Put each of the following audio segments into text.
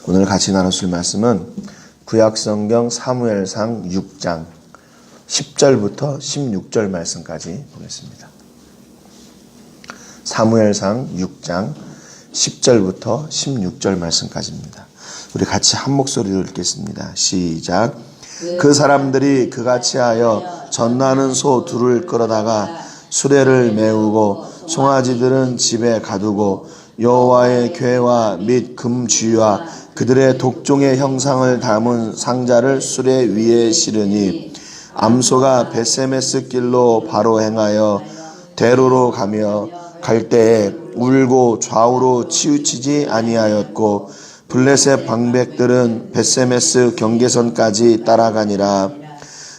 오늘 같이 나누실 말씀은 구약성경 사무엘상 6장 10절부터 16절 말씀까지 보겠습니다. 사무엘상 6장 10절부터 16절 말씀까지입니다. 우리 같이 한 목소리로 읽겠습니다. 시작. 그 사람들이 그같이 하여 젖나는 소 둘을 끌어다가 수레를 메우고 송아지들은 집에 가두고 여호와의 궤와 및 금쥐와 그들의 독종의 형상을 담은 상자를 수레 위에 실으니 암소가 벳세메스 길로 바로 행하여 대로로 가며 갈 때에 울고 좌우로 치우치지 아니하였고 블레셋 방백들은 벳세메스 경계선까지 따라가니라.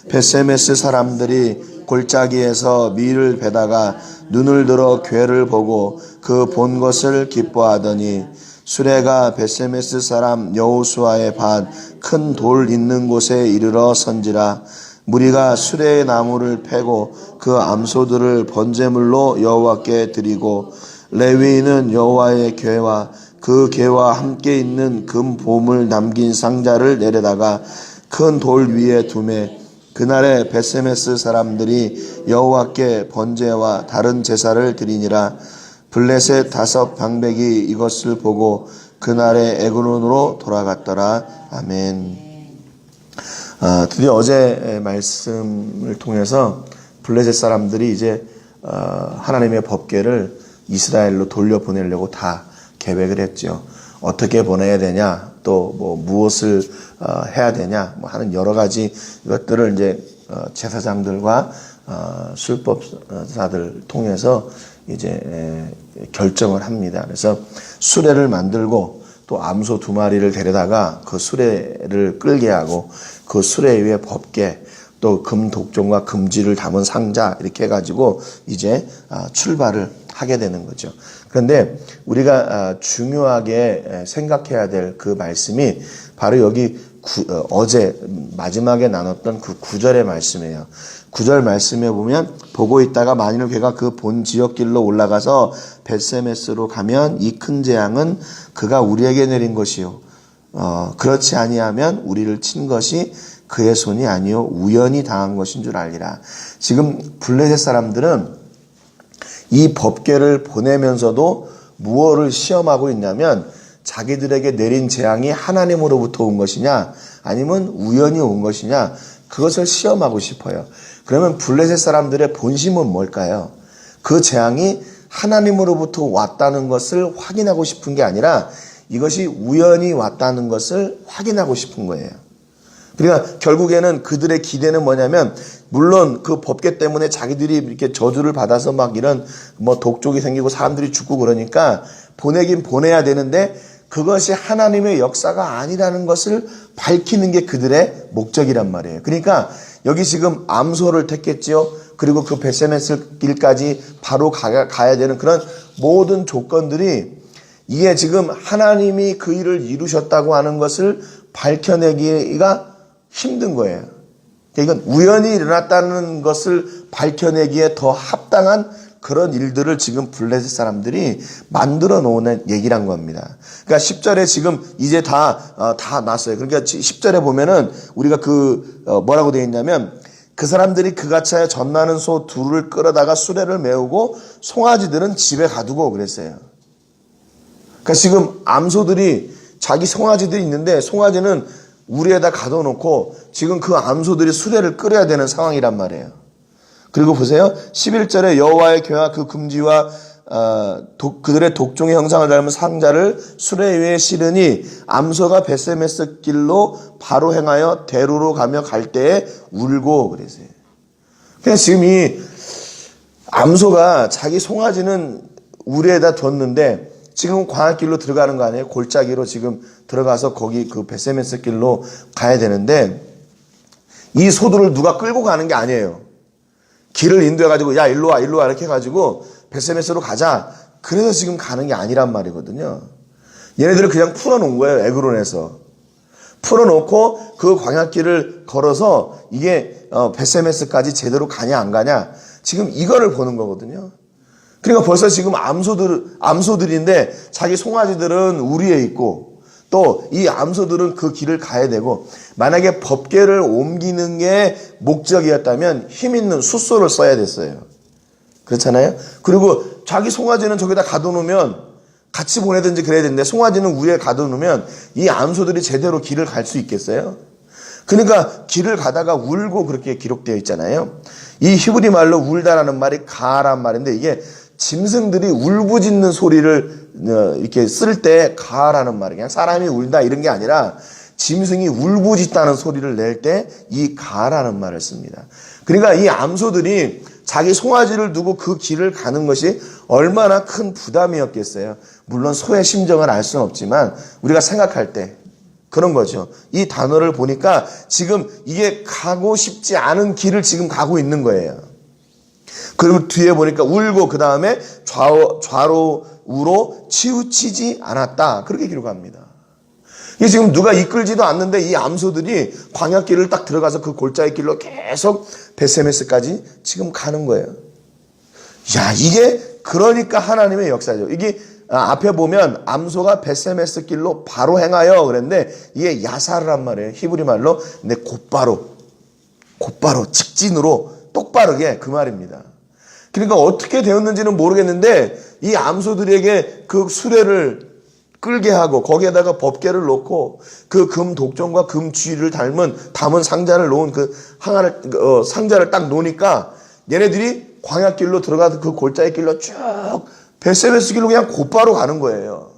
벳세메스 사람들이 골짜기에서 밀을 베다가 눈을 들어 궤를 보고 그 본 것을 기뻐하더니 수레가 벳세메스 사람 여호수아의 밭 큰 돌 있는 곳에 이르러 선지라. 무리가 수레의 나무를 패고 그 암소들을 번제물로 여호와께 드리고 레위인은 여호와의 궤와 그 궤와 함께 있는 금 보물 담긴 상자를 내려다가 큰 돌 위에 두매 그날에 벳세메스 사람들이 여호와께 번제와 다른 제사를 드리니라. 블레셋 5 방백이 이것을 보고 그날에 에그론으로 돌아갔더라. 아멘. 드디어 어제 말씀을 통해서 블레셋 사람들이 이제 하나님의 법궤를 이스라엘로 돌려보내려고 다 계획을 했죠. 어떻게 보내야 되냐, 또 뭐 무엇을 해야 되냐, 뭐 하는 여러 가지 것들을 이제 제사장들과 율법사들 통해서 이제 결정을 합니다. 그래서 수레를 만들고 또 암소 2마리를 데려다가 그 수레를 끌게 하고 그 수레 위에 법궤 또 금 독종과 금쥐를 담은 상자 이렇게 해가지고 이제 출발을 하게 되는 거죠. 그런데 우리가 중요하게 생각해야 될 그 말씀이 바로 여기 어제 마지막에 나눴던 그 9절의 말씀이에요. 9절 말씀에 보면 보고 있다가 만일 걔가 그 본 지역길로 올라가서 벳세메스로 가면 이 큰 재앙은 그가 우리에게 내린 것이요 그렇지 아니하면 우리를 친 것이 그의 손이 아니요 우연히 당한 것인 줄 알리라. 지금 블레셋 사람들은 이 법궤를 보내면서도 무엇을 시험하고 있냐면 자기들에게 내린 재앙이 하나님으로부터 온 것이냐 아니면 우연히 온 것이냐 그것을 시험하고 싶어요. 그러면 블레셋 사람들의 본심은 뭘까요? 그 재앙이 하나님으로부터 왔다는 것을 확인하고 싶은 게 아니라 이것이 우연히 왔다는 것을 확인하고 싶은 거예요. 그러니까 결국에는 그들의 기대는 뭐냐면 물론 그 법궤 때문에 자기들이 이렇게 저주를 받아서 막 이런 뭐 독족이 생기고 사람들이 죽고 그러니까 보내긴 보내야 되는데 그것이 하나님의 역사가 아니라는 것을 밝히는 게 그들의 목적이란 말이에요. 그러니까 여기 지금 암소를 택했지요. 그리고 그 벳세메스 길까지 바로 가야 되는 그런 모든 조건들이 이게 지금 하나님이 그 일을 이루셨다고 하는 것을 밝혀내기가 힘든 거예요. 이건 우연히 일어났다는 것을 밝혀내기에 더 합당한 그런 일들을 지금 블레셋 사람들이 만들어 놓은 얘기란 겁니다. 그러니까 10절에 지금 이제 다 났어요. 그러니까 10절에 보면은 우리가 뭐라고 되어 있냐면 그 사람들이 그같이 하여 젖나는 소 둘을 끌어다가 수레를 메우고 송아지들은 집에 가두고 그랬어요. 그러니까 지금 암소들이 자기 송아지들이 있는데 송아지는 우리에다 가둬놓고 지금 그 암소들이 수레를 끌어야 되는 상황이란 말이에요. 그리고 보세요. 11절에 여호와의 궤와 그 금쥐와 그들의 독종의 형상을 닮은 상자를 수레 위에 실으니 암소가 벳세메스 길로 바로 행하여 대로로 가며 갈 때에 울고 그랬어요. 그냥 지금 이 암소가 자기 송아지는 우리에다 뒀는데 지금 광야길로 들어가는 거 아니에요? 골짜기로 지금 들어가서 거기 그 벳세메스 길로 가야 되는데 이 소들을 누가 끌고 가는 게 아니에요. 길을 인도해가지고 야 일로 와 이렇게 해가지고 벳세메스로 가자. 그래서 지금 가는 게 아니란 말이거든요. 얘네들을 그냥 풀어놓은 거예요. 에그론에서. 풀어놓고 그 광야길을 걸어서 이게 벳세메스까지 제대로 가냐 안 가냐 지금 이거를 보는 거거든요. 그러니까 벌써 지금 암소들인데 자기 송아지들은 우리에 있고 또 이 암소들은 그 길을 가야 되고, 만약에 법궤를 옮기는 게 목적이었다면 힘 있는 숫소를 써야 됐어요. 그렇잖아요. 그리고 자기 송아지는 저기다 가둬놓으면 같이 보내든지 그래야 되는데, 송아지는 위에 가둬놓으면 이 암소들이 제대로 길을 갈 수 있겠어요? 그러니까 길을 가다가 울고 그렇게 기록되어 있잖아요. 이 히브리 말로 울다라는 말이 가란 말인데, 이게 짐승들이 울부짖는 소리를 이렇게 쓸 때 가라는 말이에요. 그냥 사람이 울다 이런 게 아니라 짐승이 울부짖다는 소리를 낼 때 이 가라는 말을 씁니다. 그러니까 이 암소들이 자기 송아지를 두고 그 길을 가는 것이 얼마나 큰 부담이었겠어요. 물론 소의 심정을 알 수는 없지만 우리가 생각할 때 그런 거죠. 이 단어를 보니까 지금 이게 가고 싶지 않은 길을 지금 가고 있는 거예요. 그리고 뒤에 보니까 울고 그 다음에 좌로 우로 치우치지 않았다. 그렇게 기록합니다. 이게 지금 누가 이끌지도 않는데 이 암소들이 광야길을 딱 들어가서 그 골짜기 길로 계속 베세메스까지 지금 가는 거예요. 야, 이게 그러니까 하나님의 역사죠. 이게 앞에 보면 암소가 베세메스 길로 바로 행하여 그랬는데 이게 야사르란 말이에요. 히브리 말로. 근데 곧바로 직진으로 똑바르게 그 말입니다. 그러니까 어떻게 되었는지는 모르겠는데 이 암소들에게 그 수레를 끌게 하고 거기에다가 법궤를 놓고 그 금 독종과 금 쥐를 담은 상자를 놓은 그 상자를 딱 놓으니까 얘네들이 광야길로 들어가서 그 골짜기 길로 쭉 베세메스 길로 그냥 곧바로 가는 거예요.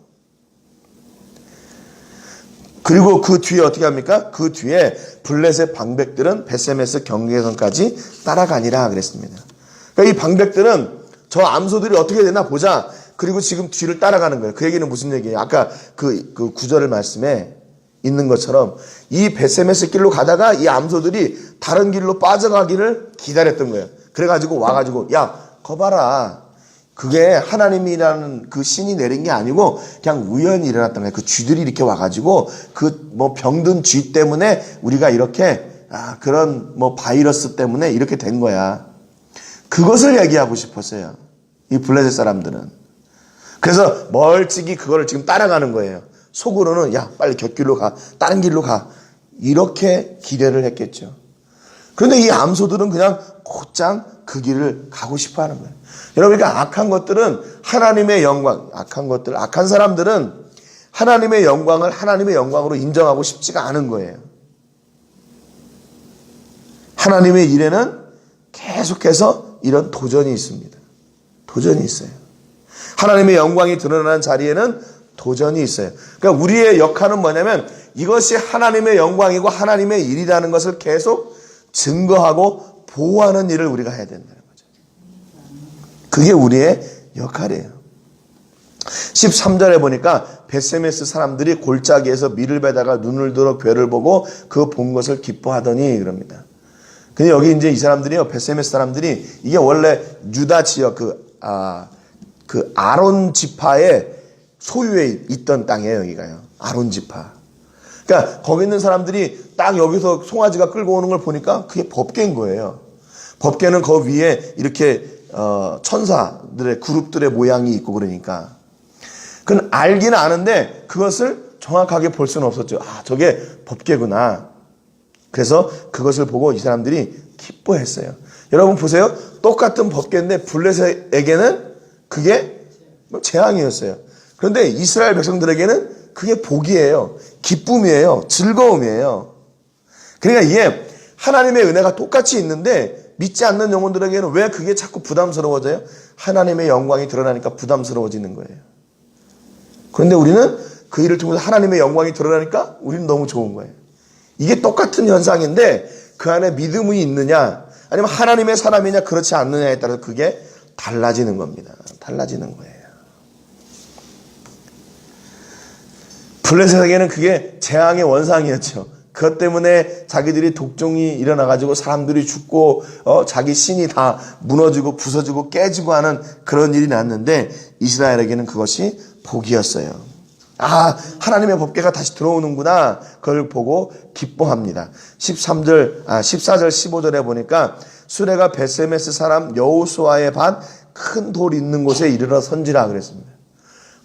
그리고 그 뒤에 어떻게 합니까? 그 뒤에 블레셋 방백들은 베세메스 경계선까지 따라가니라 그랬습니다. 그러니까 이 방백들은 저 암소들이 어떻게 되나 보자. 그리고 지금 뒤를 따라가는 거예요. 그 얘기는 무슨 얘기예요? 아까 그 구절의 말씀에 있는 것처럼 이 베세메스 길로 가다가 이 암소들이 다른 길로 빠져가기를 기다렸던 거예요. 그래가지고 와가지고 야, 거 봐라. 그게 하나님이라는 그 신이 내린 게 아니고 그냥 우연히 일어났던 거예요. 그 쥐들이 이렇게 와가지고 그 뭐 병든 쥐 때문에 우리가 이렇게 그런 뭐 바이러스 때문에 이렇게 된 거야. 그것을 얘기하고 싶었어요. 이 블레셋 사람들은. 그래서 멀찍이 그거를 지금 따라가는 거예요. 속으로는 야, 빨리 곁길로 가. 다른 길로 가. 이렇게 기대를 했겠죠. 그런데 이 암소들은 그냥 곧장 그 길을 가고 싶어 하는 거예요. 여러분, 그러니까 악한 것들은 하나님의 영광, 악한 사람들은 하나님의 영광을 하나님의 영광으로 인정하고 싶지가 않은 거예요. 하나님의 일에는 계속해서 이런 도전이 있습니다. 도전이 있어요. 하나님의 영광이 드러나는 자리에는 도전이 있어요. 그러니까 우리의 역할은 뭐냐면 이것이 하나님의 영광이고 하나님의 일이라는 것을 계속 증거하고 보호하는 일을 우리가 해야 된다는 거죠. 그게 우리의 역할이에요. 13절에 보니까 베세메스 사람들이 골짜기에서 밀을 베다가 눈을 들어 괴를 보고 그 본 것을 기뻐하더니 그럽니다. 근데 여기 이제 이 사람들이요, 베세메스 사람들이 이게 원래 유다 지역 그 아론 지파의 소유에 있던 땅이에요, 여기가요. 아론 지파. 그러니까 거기 있는 사람들이 딱 여기서 송아지가 끌고 오는 걸 보니까 그게 법궤인 거예요. 법궤는 그 위에 이렇게 천사들의 그룹들의 모양이 있고 그러니까. 그건 알기는 아는데 그것을 정확하게 볼 수는 없었죠. 저게 법궤구나. 그래서 그것을 보고 이 사람들이 기뻐했어요. 여러분 보세요. 똑같은 법궤인데 블레셋에게는 그게 재앙이었어요. 그런데 이스라엘 백성들에게는 그게 복이에요. 기쁨이에요. 즐거움이에요. 그러니까 이게 하나님의 은혜가 똑같이 있는데 믿지 않는 영혼들에게는 왜 그게 자꾸 부담스러워져요? 하나님의 영광이 드러나니까 부담스러워지는 거예요. 그런데 우리는 그 일을 통해서 하나님의 영광이 드러나니까 우리는 너무 좋은 거예요. 이게 똑같은 현상인데 그 안에 믿음이 있느냐 아니면 하나님의 사람이냐 그렇지 않느냐에 따라서 그게 달라지는 겁니다. 달라지는 거예요. 블레셋에게는 그게 재앙의 원상이었죠. 그것 때문에 자기들이 독종이 일어나가지고 사람들이 죽고 자기 신이 다 무너지고 부서지고 깨지고 하는 그런 일이 났는데 이스라엘에게는 그것이 복이었어요. 하나님의 법궤가 다시 들어오는구나. 그걸 보고 기뻐합니다. 14절 15절에 보니까 수레가 베세메스 사람 여호수아의 반 큰 돌 있는 곳에 이르러 선지라 그랬습니다.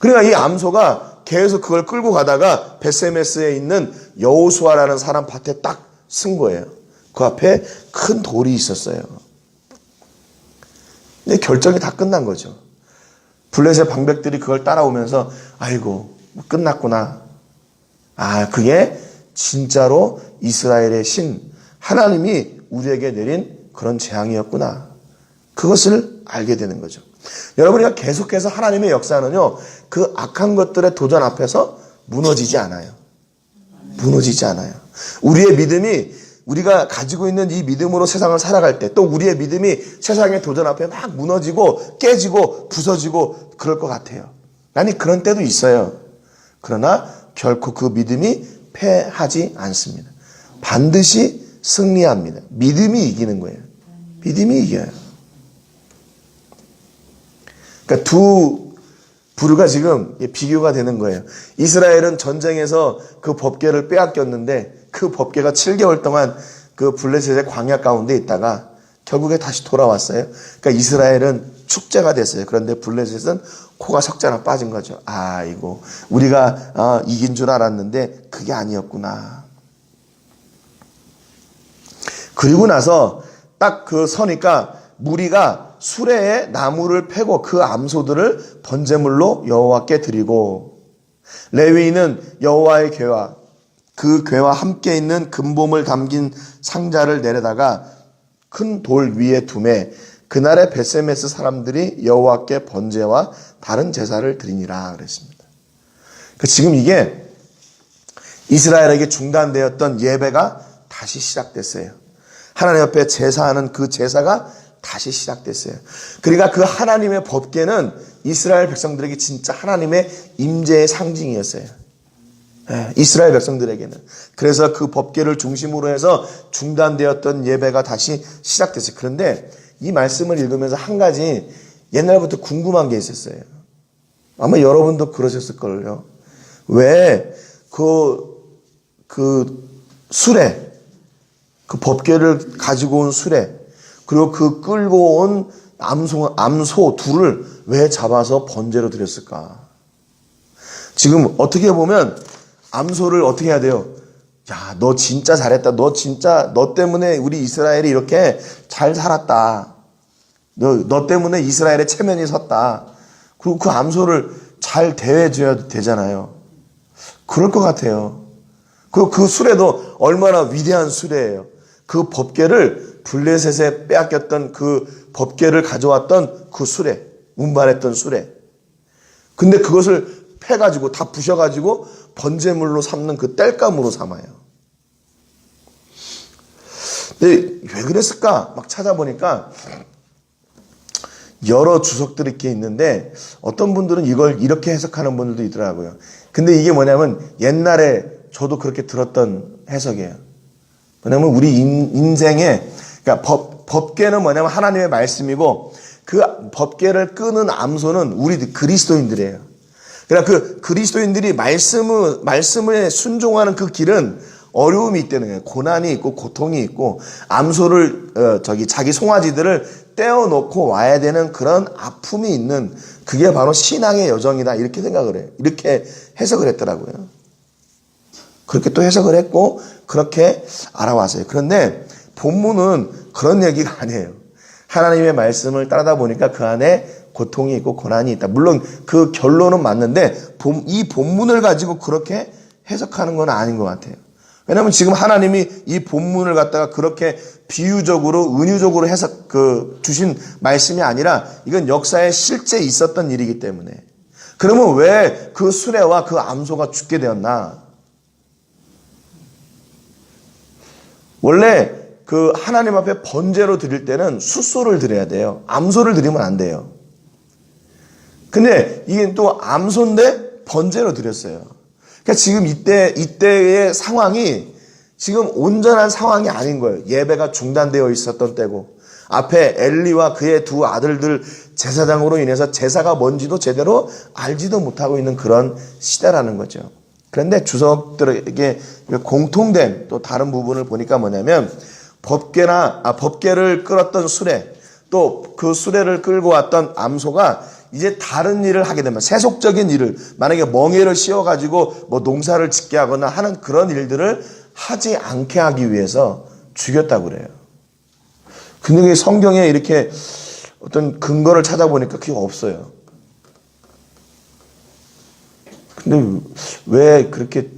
그러니까 이 암소가 계속 그걸 끌고 가다가 베세메스에 있는 여호수아라는 사람 밭에 딱 쓴 거예요. 그 앞에 큰 돌이 있었어요. 근데 결정이 다 끝난 거죠. 블레셋 방백들이 그걸 따라오면서 아이고 끝났구나. 그게 진짜로 이스라엘의 신 하나님이 우리에게 내린 그런 재앙이었구나. 그것을 알게 되는 거죠. 여러분이가 계속해서 하나님의 역사는요, 그 악한 것들의 도전 앞에서 무너지지 않아요. 무너지지 않아요. 우리의 믿음이, 우리가 가지고 있는 이 믿음으로 세상을 살아갈 때, 또 우리의 믿음이 세상의 도전 앞에 막 무너지고 깨지고 부서지고 그럴 것 같아요. 아니, 그런 때도 있어요. 그러나 결코 그 믿음이 패하지 않습니다. 반드시 승리합니다. 믿음이 이기는 거예요. 믿음이 이겨요. 그러니까 두 부류가 지금 비교가 되는 거예요. 이스라엘은 전쟁에서 그 법궤를 빼앗겼는데 그 법궤가 7개월 동안 그 블레셋의 광야 가운데 있다가 결국에 다시 돌아왔어요. 그러니까 이스라엘은 축제가 됐어요. 그런데 블레셋은 코가 석자나 빠진 거죠. 이거 우리가 이긴 줄 알았는데 그게 아니었구나. 그리고 나서 딱 그 서니까 무리가 수레에 나무를 패고 그 암소들을 번제물로 여호와께 드리고, 레위인은 여호와의 궤와 그 궤와 함께 있는 금봄을 담긴 상자를 내려다가 큰 돌 위에 두매 그날에 베세메스 사람들이 여호와께 번제와 다른 제사를 드리니라 그랬습니다. 지금 이게 이스라엘에게 중단되었던 예배가 다시 시작됐어요. 하나님 앞에 제사하는 그 제사가 다시 시작됐어요. 그러니까 그 하나님의 법궤는 이스라엘 백성들에게 진짜 하나님의 임재의 상징이었어요. 이스라엘 백성들에게는. 그래서 그 법궤를 중심으로 해서 중단되었던 예배가 다시 시작됐어요. 그런데 이 말씀을 읽으면서 한 가지 옛날부터 궁금한 게 있었어요. 아마 여러분도 그러셨을걸요. 왜 그 수레, 그 법궤를 가지고 온 수레, 그리고 그 끌고 온 암소 둘을 왜 잡아서 번제로 드렸을까? 지금 어떻게 보면 암소를 어떻게 해야 돼요? 야, 너 진짜 잘했다. 너 때문에 우리 이스라엘이 이렇게 잘 살았다. 너 때문에 이스라엘의 체면이 섰다. 그리고 그 암소를 잘 대해줘야 되잖아요. 그럴 것 같아요. 그리고 그 수레도 얼마나 위대한 수레예요. 그 법궤를 블레셋에 빼앗겼던 그 법궤를 가져왔던 그 수레, 운반했던 수레. 근데 그것을 패가지고 다 부셔가지고 번제물로 삼는 그 땔감으로 삼아요. 근데 왜 그랬을까? 막 찾아보니까 여러 주석들이 이렇게 있는데 어떤 분들은 이걸 이렇게 해석하는 분들도 있더라고요. 근데 이게 뭐냐면 옛날에 저도 그렇게 들었던 해석이에요. 뭐냐면 우리 인생에, 그러니까 법궤는 뭐냐면 하나님의 말씀이고 그 법궤를 끄는 암소는 우리 그리스도인들이에요. 그러니까 그 그리스도인들이 말씀에 순종하는 그 길은 어려움이 있다는 거예요. 고난이 있고 고통이 있고 암소를 자기 송아지들을 떼어놓고 와야 되는 그런 아픔이 있는, 그게 바로 신앙의 여정이다, 이렇게 생각을 해요. 이렇게 해석을 했더라고요. 그렇게 또 해석을 했고 그렇게 알아왔어요. 그런데 본문은 그런 얘기가 아니에요. 하나님의 말씀을 따르다 보니까 그 안에 고통이 있고 고난이 있다. 물론 그 결론은 맞는데 이 본문을 가지고 그렇게 해석하는 건 아닌 것 같아요. 왜냐하면 지금 하나님이 이 본문을 갖다가 그렇게 비유적으로 은유적으로 해석 주신 말씀이 아니라 이건 역사에 실제 있었던 일이기 때문에. 그러면 왜 그 수레와 그 암소가 죽게 되었나? 원래 그 하나님 앞에 번제로 드릴 때는 숫소를 드려야 돼요. 암소를 드리면 안 돼요. 근데 이게 또 암소인데 번제로 드렸어요. 그러니까 지금 이때의 상황이 지금 온전한 상황이 아닌 거예요. 예배가 중단되어 있었던 때고, 앞에 엘리와 그의 두 아들들 제사장으로 인해서 제사가 뭔지도 제대로 알지도 못하고 있는 그런 시대라는 거죠. 그런데 주석들에게 공통된 또 다른 부분을 보니까 뭐냐면 법궤를 끌었던 수레, 또 그 수레를 끌고 왔던 암소가 이제 다른 일을 하게 되면 세속적인 일을 만약에 멍에를 씌워가지고 뭐 농사를 짓게 하거나 하는 그런 일들을 하지 않게 하기 위해서 죽였다고 그래요. 근데 성경에 이렇게 어떤 근거를 찾아보니까 그게 없어요. 근데 왜 그렇게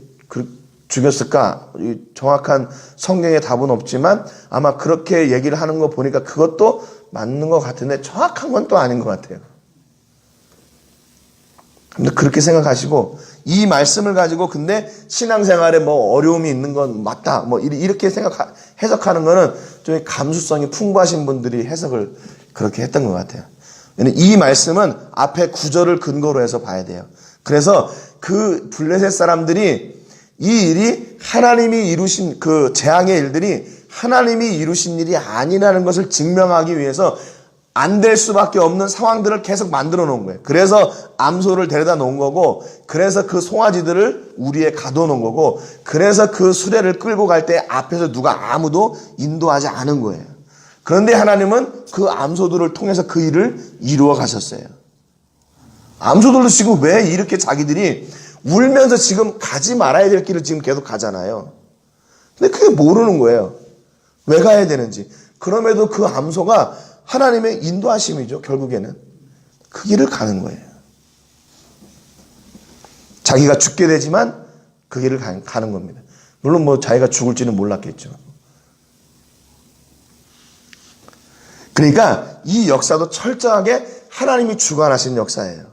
죽였을까? 정확한 성경의 답은 없지만 아마 그렇게 얘기를 하는 거 보니까 그것도 맞는 것 같은데 정확한 건 또 아닌 것 같아요. 근데 그렇게 생각하시고 이 말씀을 가지고 근데 신앙생활에 뭐 어려움이 있는 건 맞다. 뭐 이렇게 해석하는 거는 좀 감수성이 풍부하신 분들이 해석을 그렇게 했던 것 같아요. 이 말씀은 앞에 구절을 근거로 해서 봐야 돼요. 그래서 그 블레셋 사람들이 이 일이 하나님이 이루신 그 재앙의 일들이 하나님이 이루신 일이 아니라는 것을 증명하기 위해서 안 될 수밖에 없는 상황들을 계속 만들어 놓은 거예요. 그래서 암소를 데려다 놓은 거고, 그래서 그 송아지들을 우리에 가둬 놓은 거고, 그래서 그 수레를 끌고 갈 때 앞에서 누가 아무도 인도하지 않은 거예요. 그런데 하나님은 그 암소들을 통해서 그 일을 이루어 가셨어요. 암소들도 지금 왜 이렇게 자기들이 울면서 지금 가지 말아야 될 길을 지금 계속 가잖아요. 근데 그게 모르는 거예요. 왜 가야 되는지. 그럼에도 그 암소가 하나님의 인도하심이죠. 결국에는 그 길을 가는 거예요. 자기가 죽게 되지만 그 길을 가는 겁니다. 물론 뭐 자기가 죽을지는 몰랐겠죠. 그러니까 이 역사도 철저하게 하나님이 주관하신 역사예요.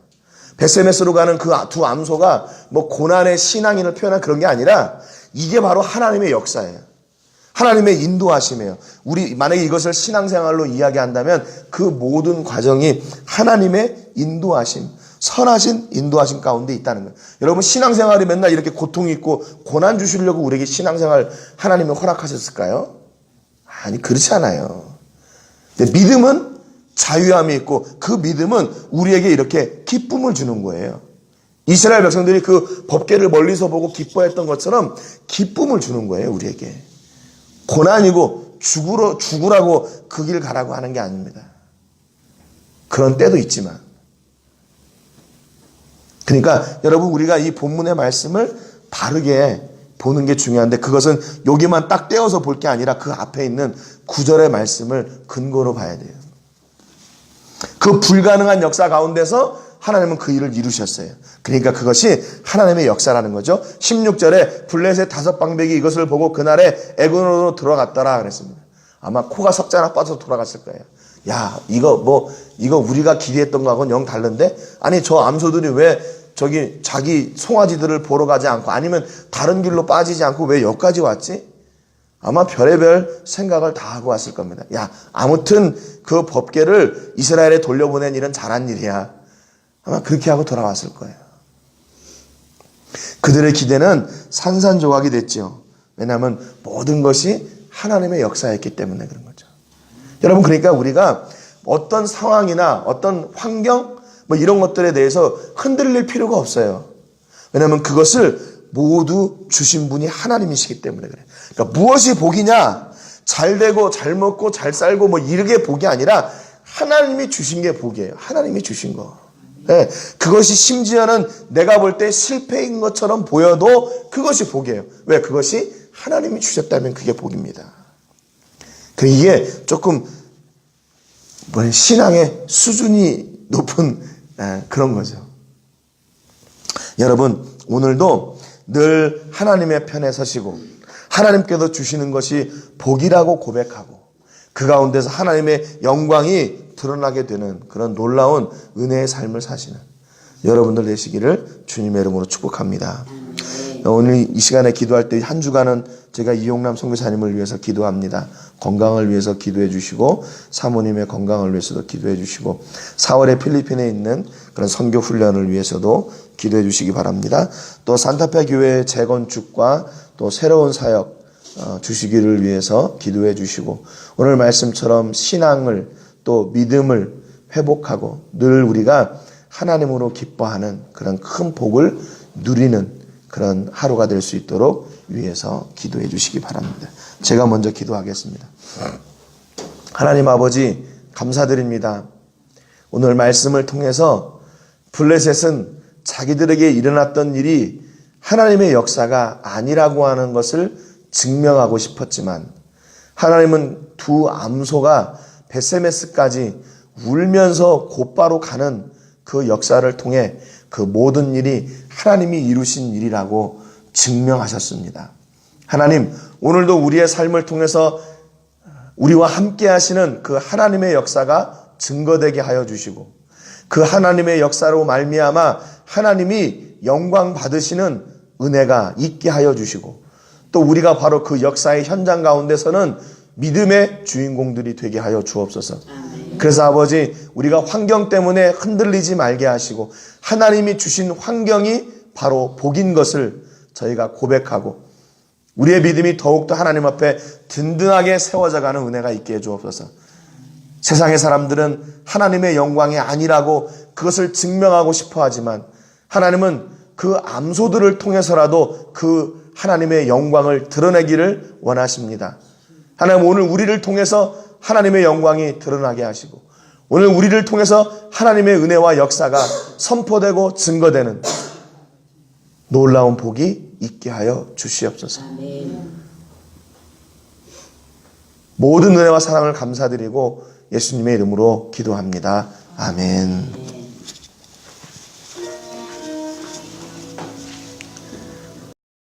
베세메스로 가는 그 두 암소가 뭐 고난의 신앙인을 표현한 그런 게 아니라 이게 바로 하나님의 역사예요. 하나님의 인도하심이에요. 우리 만약에 이것을 신앙생활로 이야기한다면 그 모든 과정이 하나님의 인도하심, 선하신 인도하심 가운데 있다는 거예요. 여러분 신앙생활이 맨날 이렇게 고통이 있고 고난 주시려고 우리에게 신앙생활 하나님이 허락하셨을까요? 아니 그렇지 않아요. 근데 믿음은 자유함이 있고 그 믿음은 우리에게 이렇게 기쁨을 주는 거예요. 이스라엘 백성들이 그 법궤를 멀리서 보고 기뻐했던 것처럼 기쁨을 주는 거예요. 우리에게. 고난이고 죽으라고 그 길 가라고 하는 게 아닙니다. 그런 때도 있지만. 그러니까 여러분 우리가 이 본문의 말씀을 바르게 보는 게 중요한데 그것은 여기만 딱 떼어서 볼 게 아니라 그 앞에 있는 구절의 말씀을 근거로 봐야 돼요. 그 불가능한 역사 가운데서 하나님은 그 일을 이루셨어요. 그러니까 그것이 하나님의 역사라는 거죠. 16절에 블레셋 5방백이 이것을 보고 그날에 애굽으로 들어갔더라 그랬습니다. 아마 코가 석자나 빠져서 돌아갔을 거예요. 야, 이거 우리가 기대했던 거하고는 영 다른데? 아니 저 암소들이 왜 저기 자기 송아지들을 보러 가지 않고 아니면 다른 길로 빠지지 않고 왜 여기까지 왔지? 아마 별의별 생각을 다 하고 왔을 겁니다. 야, 아무튼 그 법궤를 이스라엘에 돌려보낸 일은 잘한 일이야. 아마 그렇게 하고 돌아왔을 거예요. 그들의 기대는 산산조각이 됐죠. 왜냐하면 모든 것이 하나님의 역사였기 때문에 그런 거죠. 여러분 그러니까 우리가 어떤 상황이나 어떤 환경 뭐 이런 것들에 대해서 흔들릴 필요가 없어요. 왜냐하면 그것을 모두 주신 분이 하나님이시기 때문에 그래요. 그러니까 무엇이 복이냐? 잘 되고 잘 먹고 잘 살고 뭐 이렇게 복이 아니라 하나님이 주신 게 복이에요. 하나님이 주신 거. 네, 그것이 심지어는 내가 볼 때 실패인 것처럼 보여도 그것이 복이에요. 왜? 그것이 하나님이 주셨다면 그게 복입니다. 이게 조금 신앙의 수준이 높은 그런 거죠. 여러분 오늘도 늘 하나님의 편에 서시고 하나님께서 주시는 것이 복이라고 고백하고 그 가운데서 하나님의 영광이 드러나게 되는 그런 놀라운 은혜의 삶을 사시는 여러분들 되시기를 주님의 이름으로 축복합니다. 오늘 이 시간에 기도할 때 한 주간은 제가 이용남 선교사님을 위해서 기도합니다. 건강을 위해서 기도해 주시고 사모님의 건강을 위해서도 기도해 주시고 4월에 필리핀에 있는 그런 선교 훈련을 위해서도 기도해 주시기 바랍니다. 또 산타페 교회 재건축과 또 새로운 사역 주시기를 위해서 기도해 주시고 오늘 말씀처럼 신앙을 또 믿음을 회복하고 늘 우리가 하나님으로 기뻐하는 그런 큰 복을 누리는 그런 하루가 될 수 있도록 위해서 기도해 주시기 바랍니다. 제가 먼저 기도하겠습니다. 하나님 아버지 감사드립니다. 오늘 말씀을 통해서 블레셋은 자기들에게 일어났던 일이 하나님의 역사가 아니라고 하는 것을 증명하고 싶었지만 하나님은 두 암소가 베세메스까지 울면서 곧바로 가는 그 역사를 통해 그 모든 일이 하나님이 이루신 일이라고 증명하셨습니다. 하나님, 오늘도 우리의 삶을 통해서 우리와 함께 하시는 그 하나님의 역사가 증거되게 하여 주시고 그 하나님의 역사로 말미암아 하나님이 영광 받으시는 은혜가 있게 하여 주시고 또 우리가 바로 그 역사의 현장 가운데서는 믿음의 주인공들이 되게 하여 주옵소서. 그래서 아버지, 우리가 환경 때문에 흔들리지 말게 하시고 하나님이 주신 환경이 바로 복인 것을 저희가 고백하고 우리의 믿음이 더욱더 하나님 앞에 든든하게 세워져가는 은혜가 있게 해 주옵소서. 세상의 사람들은 하나님의 영광이 아니라고 그것을 증명하고 싶어 하지만 하나님은 그 암소들을 통해서라도 그 하나님의 영광을 드러내기를 원하십니다. 하나님, 오늘 우리를 통해서 하나님의 영광이 드러나게 하시고 오늘 우리를 통해서 하나님의 은혜와 역사가 선포되고 증거되는 놀라운 복이 있게 하여 주시옵소서. 모든 은혜와 사랑을 감사드리고 예수님의 이름으로 기도합니다. 아멘.